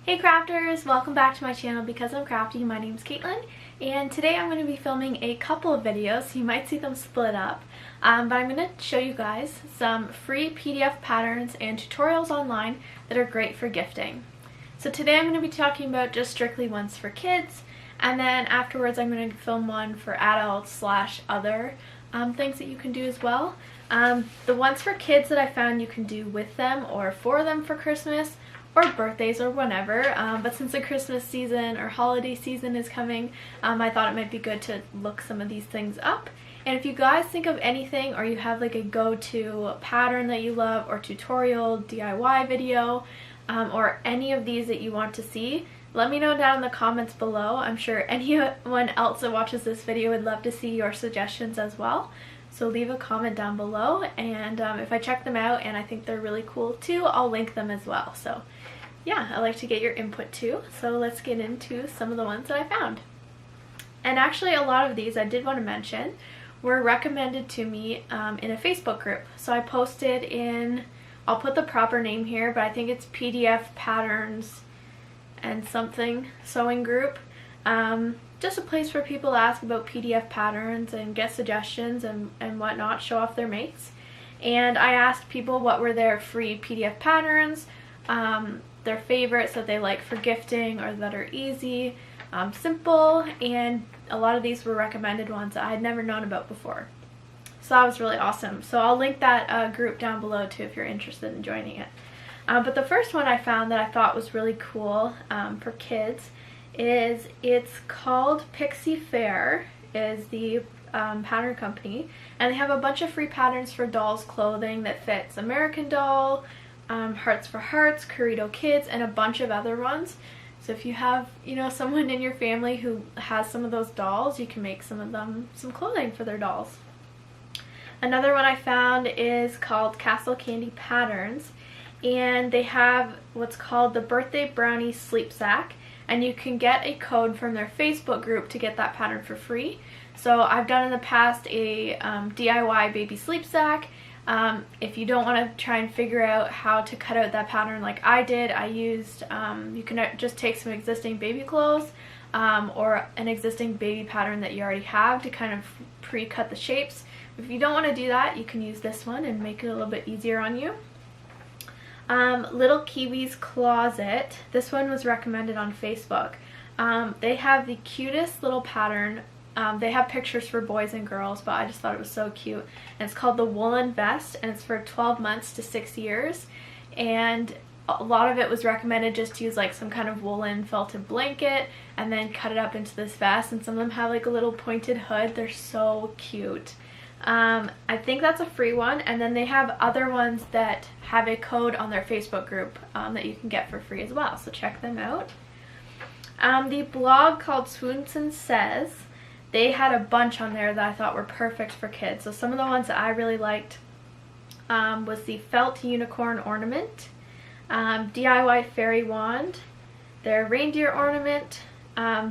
Hey crafters, welcome back to my channel Because I'm Crafty. My name's Katelyn, and today I'm going to be filming a couple of videos. You might see them split up, but I'm going to show you guys some free PDF patterns and tutorials online that are great for gifting. So today I'm going to be talking about just strictly ones for kids, and then afterwards I'm going to film one for adults / other things that you can do as well. The ones for kids that I found you can do with them or for them for Christmas or birthdays or whenever, but since the Christmas season or holiday season is coming, I thought it might be good to look some of these things up. And if you guys think of anything, or you have like a go-to pattern that you love, or tutorial, DIY video, or any of these that you want to see, let me know down in the comments below. I'm sure anyone else that watches this video would love to see your suggestions as well. So leave a comment down below, and if I check them out and I think they're really cool too, I'll link them as well. So yeah, I like to get your input too. So let's get into some of the ones that I found. And actually a lot of these I did want to mention were recommended to me in a Facebook group. So I posted in, I'll put the proper name here, but I think it's PDF Patterns and something sewing group. Just a place for people to ask about PDF patterns and get suggestions and whatnot, show off their makes. And I asked people what were their free PDF patterns, their favorites that they like for gifting or that are easy, simple, and a lot of these were recommended ones that I had never known about before. So that was really awesome. So I'll link that group down below too if you're interested in joining it. But the first one I found that I thought was really cool for kids it's called Pixie Faire, is the pattern company, and they have a bunch of free patterns for dolls clothing that fits American Doll, Hearts for Hearts, Corrido Kids, and a bunch of other ones. So if you have, someone in your family who has some of those dolls, you can make some of them some clothing for their dolls. Another one I found is called Castle Candy Patterns, and they have what's called the Birthday Brownie Sleep Sack, and you can get a code from their Facebook group to get that pattern for free. So I've done in the past a DIY baby sleep sack. If you don't want to try and figure out how to cut out that pattern like I did, I used, you can just take some existing baby clothes or an existing baby pattern that you already have to kind of pre-cut the shapes. If you don't want to do that, you can use this one and make it a little bit easier on you. Little Kiwis Closet. This one was recommended on Facebook. They have the cutest little pattern. They have pictures for boys and girls, but I just thought it was so cute. And it's called the Woolen Vest, and it's for 12 months to 6 years. And a lot of it was recommended just to use like some kind of woolen felted blanket and then cut it up into this vest. And some of them have like a little pointed hood. They're so cute. I think that's a free one, and then they have other ones that have a code on their Facebook group that you can get for free as well, so check them out. The blog called Swoonson Says, they had a bunch on there that I thought were perfect for kids. So some of the ones that I really liked was the Felt Unicorn Ornament, DIY Fairy Wand, their Reindeer Ornament,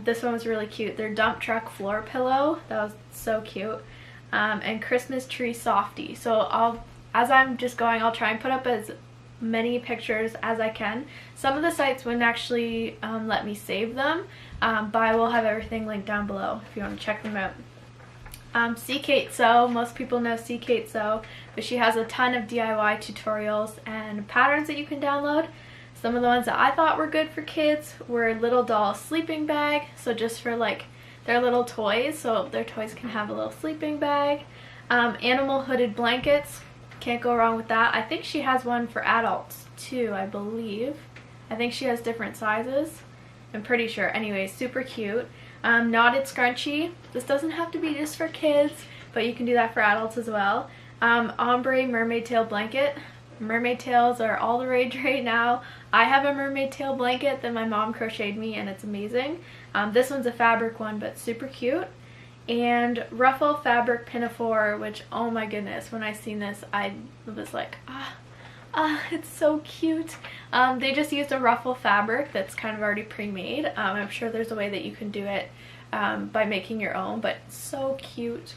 this one was really cute, their Dump Truck Floor Pillow, that was so cute. And Christmas Tree Softie. So as I'm just going, I'll try and put up as many pictures as I can. Some of the sites wouldn't actually let me save them, but I will have everything linked down below if you want to check them out. See Kate Sew. Most people know See Kate Sew, but she has a ton of DIY tutorials and patterns that you can download. Some of the ones that I thought were good for kids were Little Doll Sleeping Bag, so just for like their little toys, so their toys can have a little sleeping bag. Animal hooded blankets, can't go wrong with that. I think she has one for adults too, I believe. I think she has different sizes, I'm pretty sure. Anyway, super cute. Knotted scrunchie, this doesn't have to be just for kids, but you can do that for adults as well. Ombre mermaid tail blanket. Mermaid tails are all the rage right now. I have a mermaid tail blanket that my mom crocheted me, and it's amazing. This one's a fabric one, but super cute. And ruffle fabric pinafore, which, oh my goodness, when I seen this, I was like, it's so cute. They just used a ruffle fabric that's kind of already pre-made. I'm sure there's a way that you can do it by making your own, but so cute.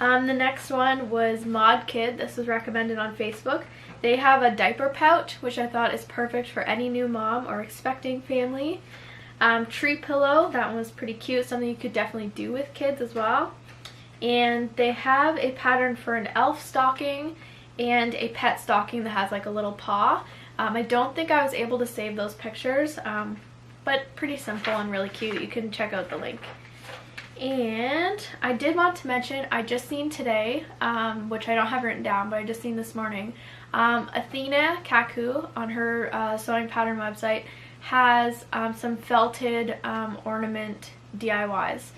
The next one was ModKid. This was recommended on Facebook. They have a diaper pouch, which I thought is perfect for any new mom or expecting family. Tree pillow, that one was pretty cute, something you could definitely do with kids as well. And they have a pattern for an elf stocking and a pet stocking that has like a little paw. I don't think I was able to save those pictures, but pretty simple and really cute. You can check out the link. And I did want to mention, I just seen today, which I don't have written down, but I just seen this morning, Athina Kakou on her sewing pattern website has some felted ornament DIYs.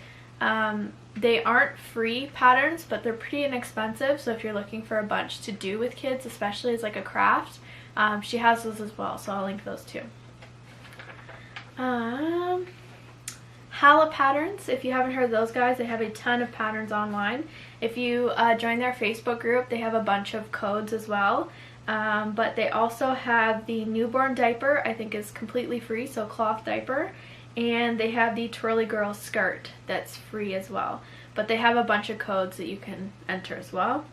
They aren't free patterns, but they're pretty inexpensive, so if you're looking for a bunch to do with kids, especially as like a craft, she has those as well, so I'll link those too. Halla Patterns, if you haven't heard of those guys, they have a ton of patterns online. If you join their Facebook group, they have a bunch of codes as well. But they also have the newborn diaper, I think is completely free, so cloth diaper. And they have the twirly girl skirt that's free as well. But they have a bunch of codes that you can enter as well.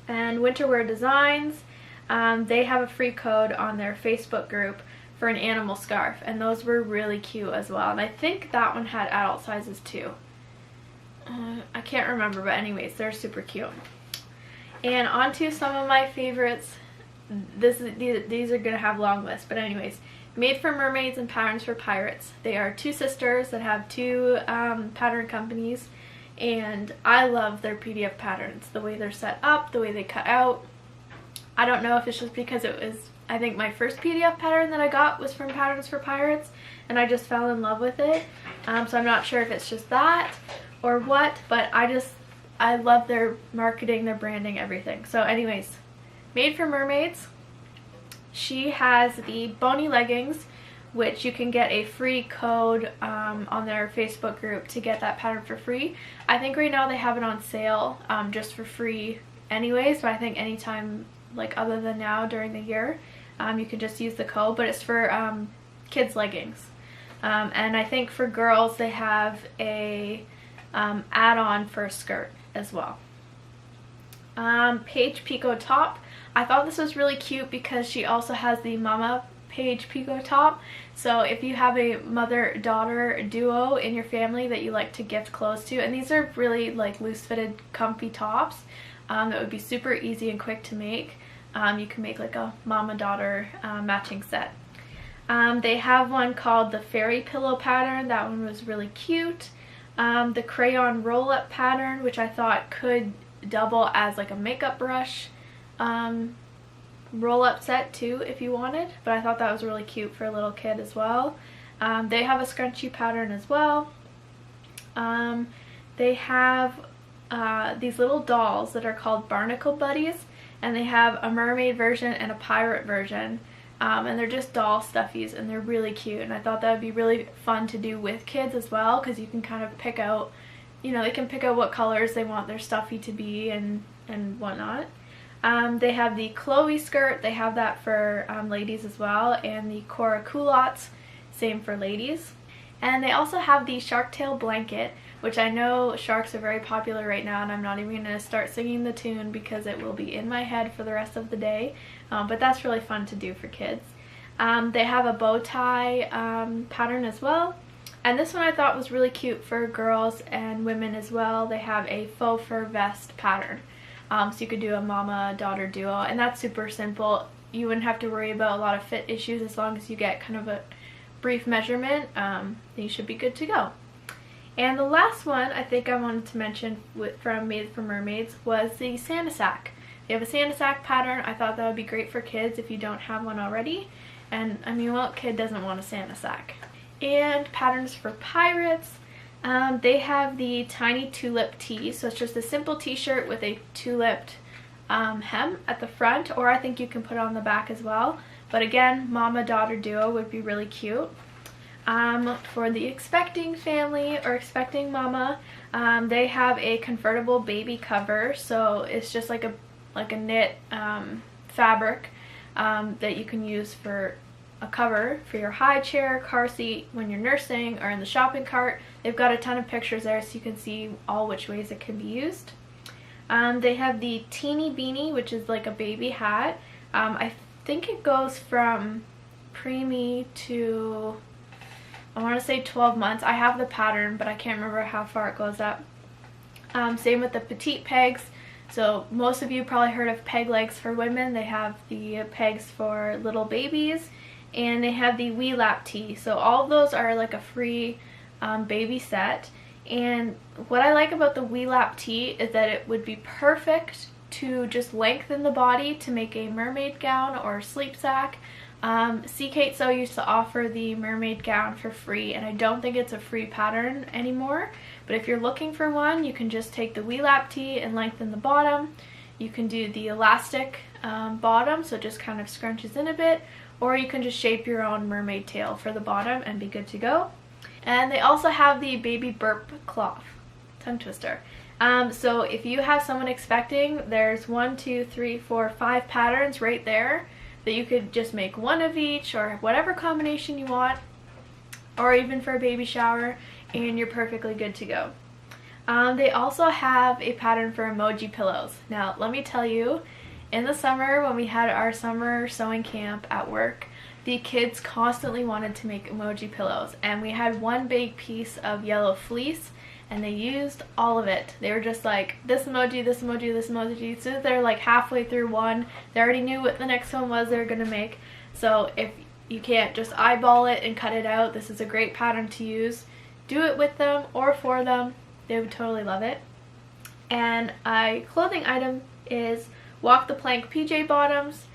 And Winter Wear Designs, they have a free code on their Facebook group for an animal scarf, and those were really cute as well. And I think that one had adult sizes too. I can't remember, but anyways, they're super cute. And on to some of my favorites. These are gonna have long lists, but anyways, Made for Mermaids and Patterns for Pirates. They are two sisters that have two pattern companies, and I love their PDF patterns. The way they're set up, the way they cut out. I don't know if it's just because it was, I think my first PDF pattern that I got was from Patterns for Pirates, and I just fell in love with it. So I'm not sure if it's just that or what, but I love their marketing, their branding, everything. So anyways, Made for Mermaids. She has the bony leggings, which you can get a free code on their Facebook group to get that pattern for free. I think right now they have it on sale just for free anyways, but I think anytime like other than now during the year, you can just use the code, but it's for kids leggings. And I think for girls they have a add-on for a skirt as well. Paige Picot top. I thought this was really cute because she also has the Mama Paige Picot top. So if you have a mother-daughter duo in your family that you like to gift clothes to, and these are really like loose-fitted comfy tops that would be super easy and quick to make. You can make like a mama-daughter matching set. They have one called the fairy pillow pattern. That one was really cute. The crayon roll-up pattern, which I thought could double as like a makeup brush roll-up set too if you wanted, but I thought that was really cute for a little kid as well. They have a scrunchie pattern as well. They have these little dolls that are called barnacle buddies, and they have a mermaid version and a pirate version, and they're just doll stuffies, and they're really cute, and I thought that would be really fun to do with kids as well, because you can kind of pick out, you know, they can pick out what colors they want their stuffy to be and whatnot. They have the Chloe skirt, they have that for ladies as well, and the Cora culottes, same for ladies. And they also have the shark tail blanket, which I know sharks are very popular right now, and I'm not even going to start singing the tune because it will be in my head for the rest of the day, but that's really fun to do for kids. They have a bow tie pattern as well, and this one I thought was really cute for girls and women as well. They have a faux fur vest pattern. So you could do a mama-daughter duo, and that's super simple. You wouldn't have to worry about a lot of fit issues as long as you get kind of a brief measurement. Then you should be good to go. And the last one I think I wanted to mention from Made for Mermaids was the Santa sack. They have a Santa sack pattern. I thought that would be great for kids if you don't have one already. And I mean, what kid doesn't want a Santa sack? And patterns for pirates. They have the tiny tulip tee, so it's just a simple t-shirt with a tulip hem at the front, or I think you can put it on the back as well. But again, mama-daughter duo would be really cute. For the expecting family or expecting mama, they have a convertible baby cover, so it's just like a knit fabric that you can use for a cover for your high chair, car seat, when you're nursing, or in the shopping cart. They've got a ton of pictures there so you can see all which ways it can be used. They have the teeny beanie, which is like a baby hat. I think it goes from preemie to, I want to say 12 months. I have the pattern, but I can't remember how far it goes up. Same with the petite pegs. So most of you probably heard of peg legs for women. They have the pegs for little babies, and they have the wee lap tee. So all of those are like a free baby set. And what I like about the wee lap tee is that it would be perfect to just lengthen the body to make a mermaid gown or sleep sack. Kate So used to offer the mermaid gown for free, and I don't think it's a free pattern anymore, but if you're looking for one, you can just take the wee lap tee and lengthen the bottom. You can do the elastic bottom, so it just kind of scrunches in a bit, or you can just shape your own mermaid tail for the bottom and be good to go. And they also have the baby burp cloth, tongue twister. So if you have someone expecting, there's 5 patterns right there that you could just make one of each or whatever combination you want, or even for a baby shower, and you're perfectly good to go. They also have a pattern for emoji pillows. Now let me tell you, in the summer when we had our summer sewing camp at work, the kids constantly wanted to make emoji pillows, and we had one big piece of yellow fleece and they used all of it. They were just like, this emoji, this emoji, this emoji. As soon as they're like halfway through one, they already knew what the next one was they were gonna make. So if you can't just eyeball it and cut it out, this is a great pattern to use. Do it with them or for them. They would totally love it. And a clothing item is Walk the Plank PJ bottoms.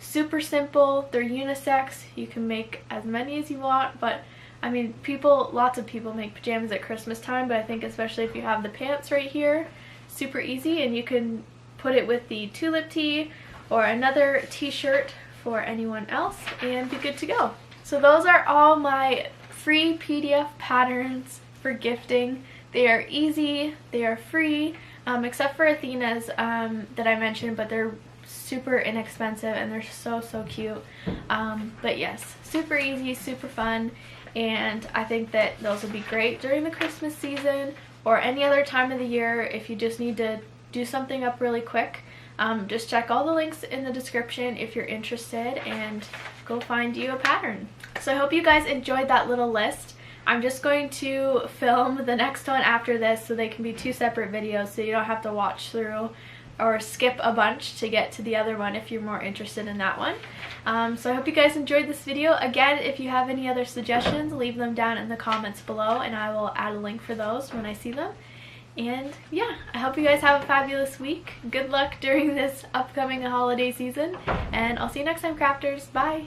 Super simple, they're unisex. You can make as many as you want, but I mean, lots of people make pajamas at Christmas time, but I think especially if you have the pants right here, super easy, and you can put it with the tulip tee or another t-shirt for anyone else and be good to go. So those are all my free PDF patterns for gifting. They are easy, they are free, except for Athina's that I mentioned, but they're super inexpensive and they're so cute. But yes, super easy, super fun, and I think that those would be great during the Christmas season or any other time of the year if you just need to do something up really quick. Just check all the links in the description if you're interested and go find you a pattern. So I hope you guys enjoyed that little list. I'm just going to film the next one after this so they can be 2 separate videos, so you don't have to watch through or skip a bunch to get to the other one if you're more interested in that one. So I hope you guys enjoyed this video. Again, if you have any other suggestions, leave them down in the comments below and I will add a link for those when I see them. And yeah, I hope you guys have a fabulous week. Good luck during this upcoming holiday season, and I'll see you next time, crafters. Bye!